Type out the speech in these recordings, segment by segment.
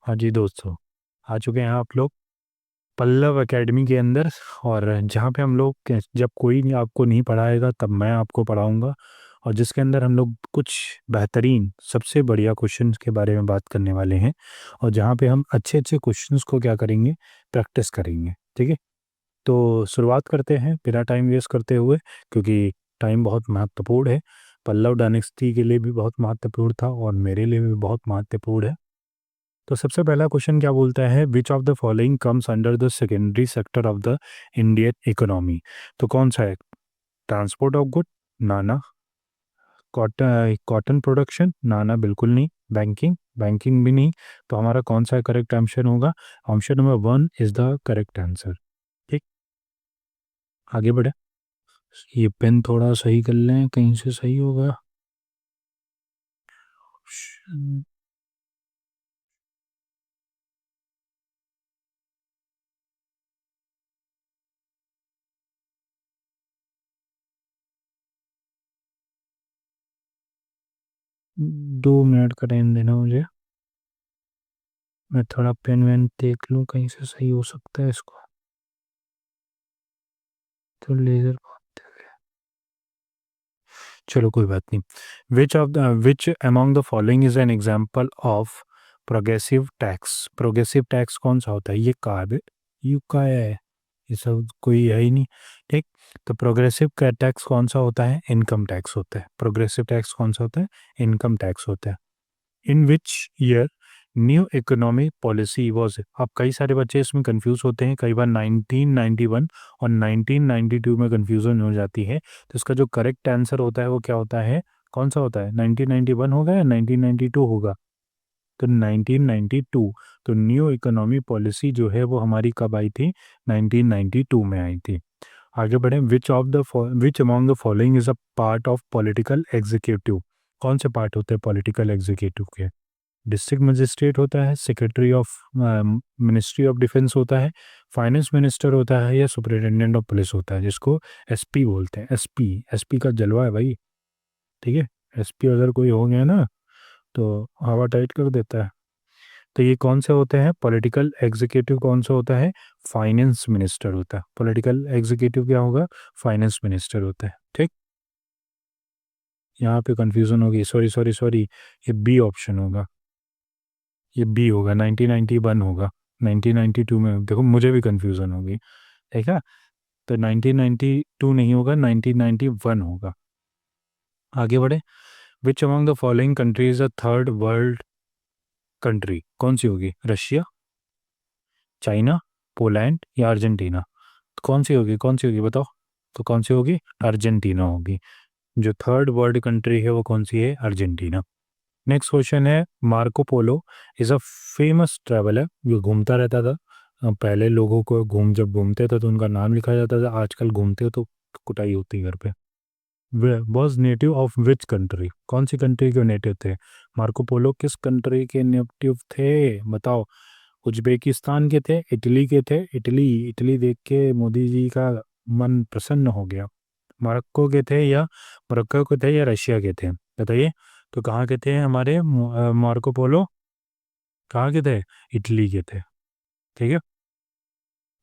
हाँ जी दोस्तों, आ चुके हैं आप लोग पल्लव एकेडमी के अंदर। और जहाँ पे हम लोग जब कोई नहीं आपको नहीं पढ़ाएगा तब मैं आपको पढ़ाऊंगा, और जिसके अंदर हम लोग कुछ बेहतरीन सबसे बढ़िया क्वेश्चंस के बारे में बात करने वाले हैं, और जहाँ पे हम अच्छे अच्छे क्वेश्चंस को क्या करेंगे, प्रैक्टिस करेंगे। ठीक है, तो शुरुआत करते हैं बिना टाइम वेस्ट करते हुए, क्योंकि टाइम बहुत महत्वपूर्ण है। पल्लव डायनेस्टी के लिए भी बहुत महत्वपूर्ण था और मेरे लिए भी बहुत महत्वपूर्ण है। तो सबसे पहला क्वेश्चन क्या बोलता है, which of the following comes under the secondary sector of the Indian economy. तो कौन सा है? Transport of good, Nana. Cotton cotton production, नाना बिल्कुल नहीं। बैंकिंग, बैंकिंग भी नहीं। तो हमारा कौन सा करेक्ट आंसर होगा? Option number one is the correct answer. ठीक, आगे बढ़े। ये पेन थोड़ा सही कर लें, कहीं से सही होगा। 2 मिनट का टाइम देना मुझे। मैं थोड़ा पेन वेन देख लूँ, कहीं से सही हो सकता है इसको। तो लेजर, चलो कोई बात नहीं। Which among the following is an example of progressive tax. Progressive tax कौन सा होता है? ये कार्ब यू का है, ये सब कोई है ही नहीं। ठीक, तो प्रोग्रेसिव का टैक्स कौन सा होता है? इनकम टैक्स होता है। प्रोग्रेसिव टैक्स कौन सा होता है? इनकम टैक्स होता है। In which year new economy policy was. अब कई सारे बच्चे इसमें कंफ्यूज होते हैं, कई बार 1991 और 1992 में कंफ्यूजन हो जाती है। तो इसका जो करेक्ट आंसर होता है वो क्या होता है? कौन सा होता है? 1991 होगा या 1992 होगा? तो 1992। तो न्यू इकोनॉमी पॉलिसी जो है वो हमारी कब आई थी? 1992 में आई थी। आगे बढ़े। Which among the following is a part of political executive. कौन से पार्ट होते हैं पॉलिटिकल एग्जीक्यूटिव के? डिस्ट्रिक्ट मजिस्ट्रेट होता है, secretary of ministry of defence होता है, फाइनेंस मिनिस्टर होता है, या सुपरिटेंडेंट ऑफ पुलिस होता है, जिसको एसपी बोलते हैं। एसपी, एसपी का जलवा है भाई। ठीक है, एसपी अगर कोई हो गया ना तो हवा टाइट कर देता है। तो ये कौन से होते हैं? पॉलिटिकल एग्जीक्यूटिव कौन सा होता है? फाइनेंस मिनिस्टर होता है। पॉलिटिकल एग्जीक्यूटिव क्या होगा? फाइनेंस मिनिस्टर होता है। ठीक, यहाँ पे कंफ्यूजन होगी, सॉरी सॉरी सॉरी, ये बी ऑप्शन होगा। ये बी होगा, 1991 होगा। 1992 में देखो मुझे भी कंफ्यूजन होगी। ठीक है, तो 1992 नहीं होगा, 1991 होगा। आगे बढ़े। विच among the following country is a third world country. कौन सी होगी? रशिया, चाइना, पोलैंड, या अर्जेंटीना। तो कौन सी होगी, कौन सी होगी बताओ? तो कौन सी होगी? अर्जेंटीना होगी। जो थर्ड वर्ल्ड कंट्री है वो कौन सी है? अर्जेंटीना। नेक्स्ट क्वेश्चन है, Marco Polo is a famous traveller, जो घूमता रहता था। पहले लोगों को जब घूमते थे तो उनका नाम लिखा जाता था, आजकल घूमते हो तो कुटाई होती है घर पे। Was native of which country. कौन सी कंट्री के नेटिव थे? मार्को पोलो किस कंट्री के नेटिव थे बताओ? उज्बेकिस्तान के थे, इटली के थे। इटली, इटली देख के मोदी जी का मन प्रसन्न हो गया। मोरक्को के थे, या मोरक्को के थे, या रशिया के थे? बताइए। तो कहाँ के थे हमारे मार्को पोलो? कहाँ के थे? इटली के थे। ठीक है।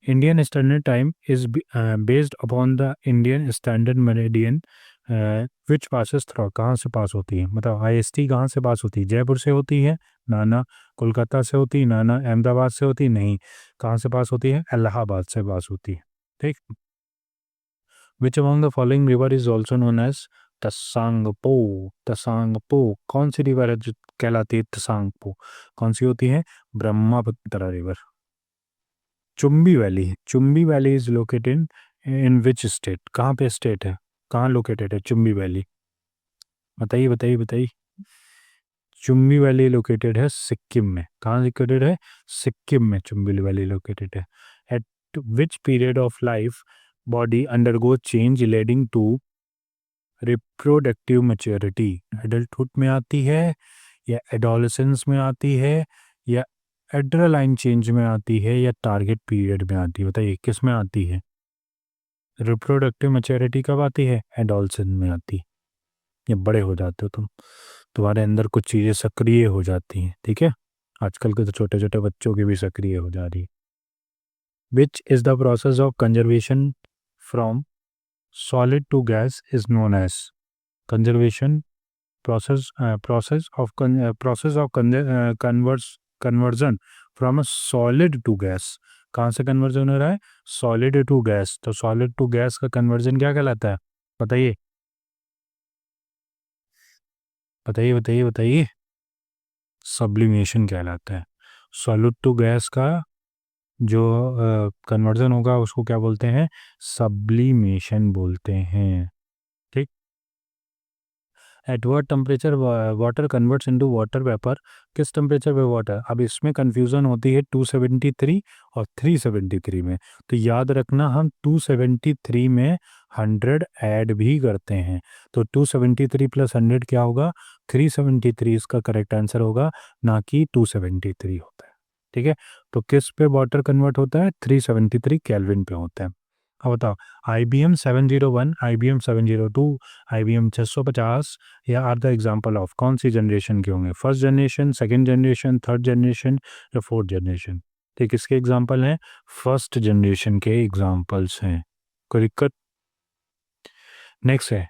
Indian standard time is based upon the Indian standard meridian which passes through. कहाँ से पास होती है? मतलब आईएसटी कहाँ से पास होती है? जयपुर से होती है? नाना। कोलकाता से होती है? नाना। अहमदाबाद से होती है? नहीं। कहाँ से पास होती है? इलाहाबाद से पास होती है। ठीक। Which among the following river is also known as Tsangpo. Tsangpo कौन सी रिवर है जो कहलाती है तसांगपो? कौन सी होती है? ब्रह्मपुत्र रिवर। चुम्बी वैली है। Chumbi valley is located in which state. कहाँ पे स्टेट है? कहाँ लोकेटेड है चुम्बी वैली? बताइए बताइए बताइए। चुम्बी वैली लोकेटेड है सिक्किम में। कहाँ लोकेटेड है? सिक्किम में चुम्बी वैली लोकेटेड है। At which period of life body undergo change leading to reproductive maturity. Adulthood में आती है, या एडोलेसेंस में आती है, या एड्रेनालाइन चेंज में आती है, या टारगेट पीरियड में आती है? बताइए किस में आती है? रिप्रोडक्टिव मैच्योरिटी कब आती है? एडोलेसेंस में आती है। ये बड़े हो जाते हो तुम, तुम्हारे अंदर कुछ चीज़ें सक्रिय हो जाती हैं। ठीक है, आजकल के तो छोटे छोटे बच्चों की भी सक्रिय हो जा रही है। Which is the process of conservation from solid to gas is known as conservation process of conversion from a solid to gas। कहाँ से कन्वर्जन हो रहा है? Solid to gas. तो सॉलिड टू गैस का कन्वर्जन क्या कहलाता है? बताइए बताइए बताइए बताइए। सब्लिमेशन कहलाता है। सॉलिड टू गैस का जो कन्वर्जन होगा उसको क्या बोलते हैं? सब्लिमेशन बोलते हैं। ठीक। At what temperature water converts into water vapour? किस टेम्परेचर पे वाटर? अब इसमें कंफ्यूजन होती है 273 और 373 में। तो याद रखना हम 273 में 100 ऐड भी करते हैं। तो 273 प्लस 100 क्या होगा? 373 इसका करेक्ट आंसर होगा, ना कि 273 होता है। ठीक है। तो किस पे वाटर कन्वर्ट होता है? 373 केल्विन पे होता है। अब बताओ, IBM 701, IBM 702, IBM 650 या आर द एग्जाम्पल ऑफ कौन सी जनरेशन के होंगे? First generation, second generation, third generation या फोर्थ जनरेशन? ठीक, किसके एग्जाम्पल हैं? फर्स्ट जनरेशन के एग्जाम्पल्स हैं। कोई दिक्कत? नेक्स्ट है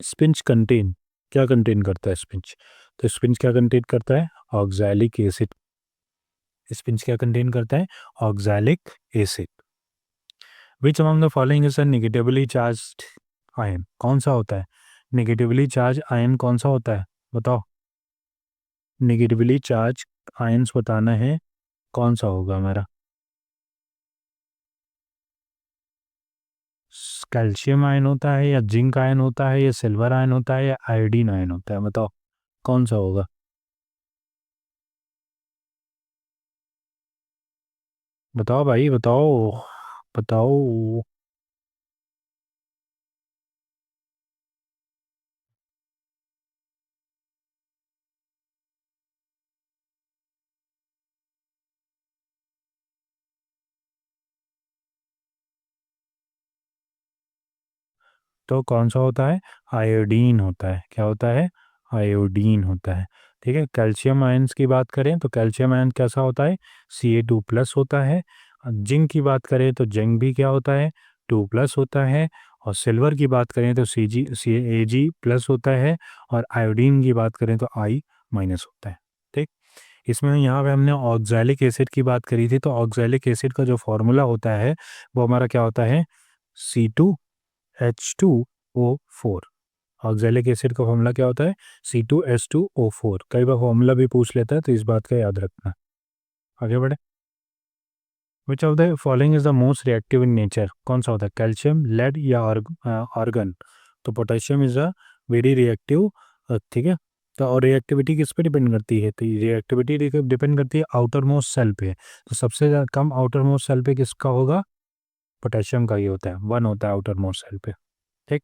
स्पिंच कंटेन। क्या कंटेन करता है स्पिंच? तो स्पिंच क्या कंटेन करता है? Oxalic acid. स्पिंच क्या कंटेन करता है? Oxalic acid. Which among the following is a negatively charged ion? कौन सा होता है नेगेटिवली चार्ज आयन? कौन सा होता है बताओ? नेगेटिवली चार्ज आयन्स बताना है, कौन सा होगा हमारा? कैल्शियम आयन होता है या जिंक आयन होता है या सिल्वर आयन होता है या आयोडीन आयन होता है? बताओ कौन सा होगा? बताओ भाई बताओ। बताओ। तो कौन सा होता है? आयोडीन होता है। क्या होता है? आयोडीन होता है। ठीक है। कैल्शियम आयन्स की बात करें तो कैल्शियम आयन कैसा होता है? Ca2+ होता है। जिंक की बात करें तो जिंक भी क्या होता है? 2+ होता है। और सिल्वर की बात करें तो Ag+ होता है। और आयोडीन की बात करें तो I- होता है। ठीक। इसमें यहाँ पे हमने ऑक्सैलिक एसिड की बात करी थी, तो ऑक्सैलिक एसिड का जो फॉर्मूला होता है वो हमारा क्या होता है? C2H2O4। ऑक्सैलिक एसिड का फॉर्मूला क्या होता है? C2H2O4। कई बार फॉर्मूला भी पूछ लेता है, तो इस बात का याद रखना। आगे बढ़े। Which of the following is the most reactive in nature? कौन सा होता है? कैल्शियम, लेड या आर्गन? तो potassium is a very reactive. ठीक है। तो और रिएक्टिविटी किस पे डिपेंड करती है? तो रिएक्टिविटी डिपेंड करती है आउटर मोस्ट सेल पे। तो सबसे कम आउटर मोस्ट सेल पे किसका होगा? पोटेशियम का ही होता है, 1 होता है आउटर मोस्ट सेल पे। ठीक।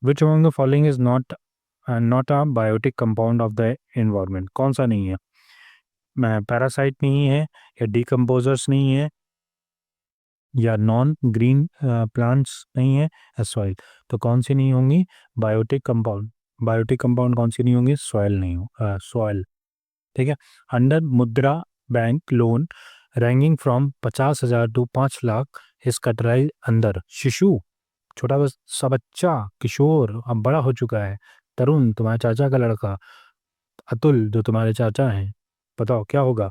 Which among the following is not a biotic compound of the environment? कौन सा नहीं है? मैं पैरासाइट नहीं है, या डिकम्पोजर्स नहीं है, या नॉन ग्रीन प्लांट्स नहीं है, या सॉइल? तो कौन सी नहीं होंगी बायोटिक कंपाउंड? बायोटिक कंपाउंड कौन सी नहीं होंगी? सॉइल नहीं हो, सॉइल। ठीक है। Under Mudra bank loan ranking from 50,000 to 5 lakh इस कटराई अंदर शिशु, छोटा बस सा बच्चा, किशोर, अब बड़ा हो चुका है, तरुण तुम्हारे चाचा का लड़का, अतुल जो तुम्हारे चाचा हैं, बताओ क्या होगा?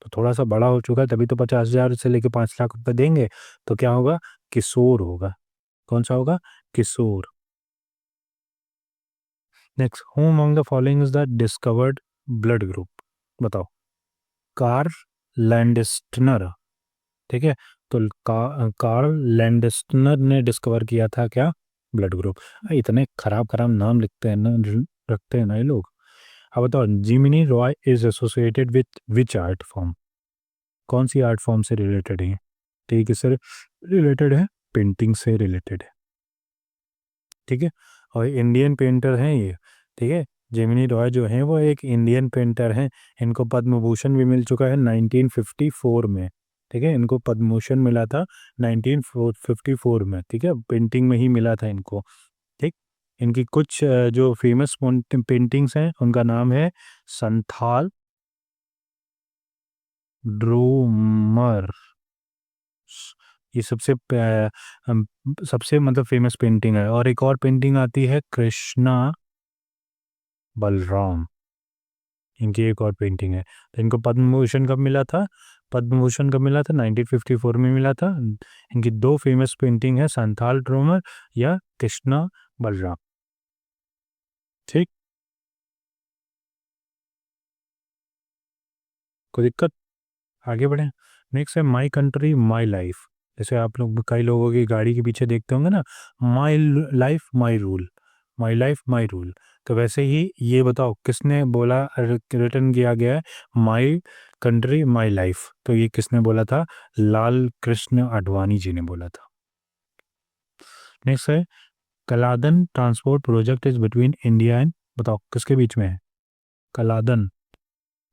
तो थोड़ा सा बड़ा हो चुका है, तभी तो 50,000 से लेके 5 लाख रुपए देंगे। तो क्या होगा? किशोर होगा। कौन सा होगा? Kishore. Next, who among the following is the discovered blood group? बताओ। Karl Landsteiner. ठीक है। तो कार्ल लैंडस्टनर ने डिस्कवर किया था क्या? Blood group. इतने खराब खराब नाम लिखते हैं ना, रखते हैं ना ये लोग। अब बताओ, Gemini Roy is associated with which art form? कौन सी आर्ट फॉर्म से रिलेटेड है? ठीक है सर, रिलेटेड है, पेंटिंग से रिलेटेड है। ठीक है। और इंडियन पेंटर हैं ये। ठीक है। जेमिनी रॉय जो हैं वो एक इंडियन पेंटर हैं। इनको पद्म भूषण भी मिल चुका है 1954 में। ठीक है। इनको पद्म भूषण मिला था 1954 में। ठीक है। पेंटिंग में ही मिला था इनको। ठीक। इनकी कुछ जो फेमस पेंटिंग्स हैं उनका नाम है संथाल ड्रोमर, ये सबसे मतलब फेमस पेंटिंग है। और एक और पेंटिंग आती है कृष्णा बलराम, इनकी एक और पेंटिंग है। तो इनको पद्म भूषण कब मिला था? पद्म भूषण कब मिला था? 1954 में मिला था। इनकी दो फेमस पेंटिंग है, संथाल ड्रोमर या कृष्णा बलराम। ठीक, कोई दिक्कत? आगे बढ़े। नेक्स्ट है माई कंट्री माई लाइफ। जैसे आप लोग कई लोगों की गाड़ी के पीछे देखते होंगे ना, my life my rule, my life my rule. तो वैसे ही ये बताओ किसने बोला, रिटर्न किया गया है माई कंट्री माई लाइफ? तो ये किसने बोला था? लाल कृष्ण आडवाणी जी ने बोला था। नेक्स्ट है Kaladan transport project is between India and, बताओ किसके बीच में है? कलादन,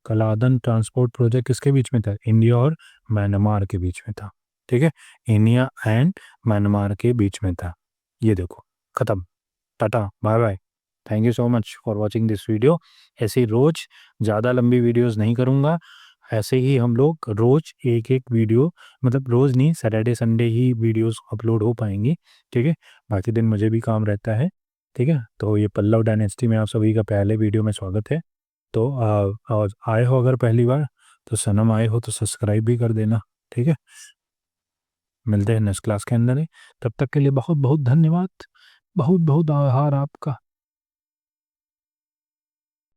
कलादन ट्रांसपोर्ट प्रोजेक्ट किसके बीच में था? इंडिया और म्यांमार के बीच में था। ठीक है, इंडिया एंड म्यांमार के बीच में था। ये देखो, खत्म, tata bye bye. Thank you so much for watching this video. ऐसे ही रोज ज़्यादा लंबी वीडियोस नहीं करूँगा, ऐसे ही हम लोग रोज एक एक वीडियो, मतलब रोज नहीं, सैटरडे संडे ही वीडियोस अपलोड हो पाएंगी। ठीक है, बाकी दिन मुझे भी काम रहता है। ठीक है, तो ये पल्लव डायनेस्टी में आप सभी का पहले वीडियो में स्वागत है। तो और आए हो अगर पहली बार, तो सनम आए हो तो सब्सक्राइब भी कर देना। ठीक है, मिलते हैं नेक्स्ट क्लास के अंदर ही। तब तक के लिए बहुत बहुत धन्यवाद, बहुत बहुत आभार आपका।